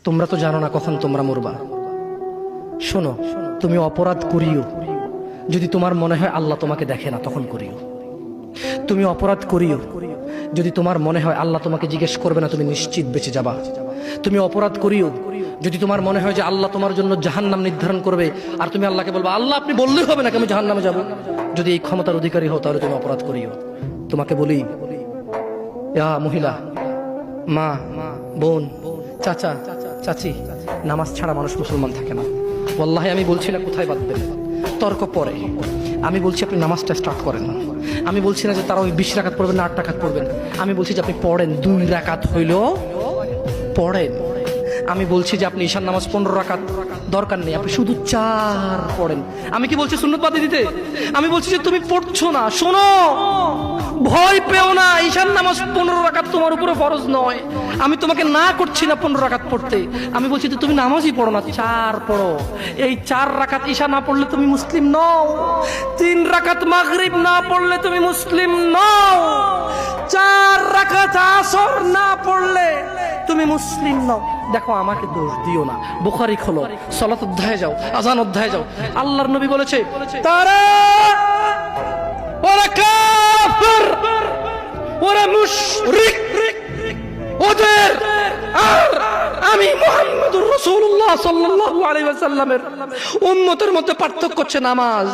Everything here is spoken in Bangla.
তোমরা তো জানো না কখন তোমরা মরবা। শোনো, তুমি অপরাধ করিও যদি তোমার মনে হয় আল্লাহ তোমাকে দেখে না, তখন করিও। তুমি অপরাধ করিও যদি তোমার মনে হয় আল্লাহ তোমাকে জিজ্ঞেস করবে না, তুমি নিশ্চিত বেঁচে যাবা। তুমি অপরাধ করিও যদি তোমার মনে হয় যে আল্লাহ তোমার জন্য জাহান্নাম নির্ধারণ করবে, আর তুমি আল্লাহকে বলবা আল্লাহ আপনি বললেই হবে নাকি আমি জাহান্নামে যাব। যদি এই ক্ষমতার অধিকারী হও তাহলে তুমি অপরাধ করিও। তোমাকে বলি, মহিলা, মা, বোন, চাচা, চাচি, নামাজ ছাড়া মানুষ মুসলমান থাকে না। ওয়াল্লাহি আমি বলছি না কোথায় বাঁধবেন, তর্ক পরে। আমি বলছি আপনি নামাজটা স্টার্ট করেন না। আমি বলছি না যে তারা ওই 20 রাকাত পড়বেন না 8 রাকাত পড়বেন। আমি বলছি যে আপনি পড়েন, 2 রাকাত হইল পড়েন। আমি বলছি যে আপনি ঈশান নামাজ 15 রাকাত দরকার নেই, আপনি শুধু 4 পড়েন। আমি কি বলছি সুন্নত বাদ দিতে? আমি বলছি যে তুমি পড়ছো না, শোনো, ভয় পেও না। ঈশান নামাজ 15 রাকাত তোমার উপরে ফরজ নয়। আমি তোমাকে না করছি না 15 রাকাত পড়তে। আমি বলছি যে তুমি নামাজই পড়ো না, 4 পড়ো। এই 4 রাকাত ঈশা না পড়লে তুমি মুসলিম নও। 3 রাকাত মাগরিব না পড়লে তুমি মুসলিম নও। 4 রাকাত আসর না পড়লে তুমি মুসলিম নও। দেখো, আমাকে দোষ দিও না। বুখারী খোলো, সালাত অধ্যায়ে যাও, আযান অধ্যায়ে যাও। আল্লাহর নবী বলেছে তারা ওরা কাফির, ওরা মুশরিক, ওদের আর আমি মুহাম্মদুর রাসূলুল্লাহ সাল্লাল্লাহু আলাইহি ওয়াসাল্লামের উম্মতের মধ্যে পার্থক্য হচ্ছে নামাজ।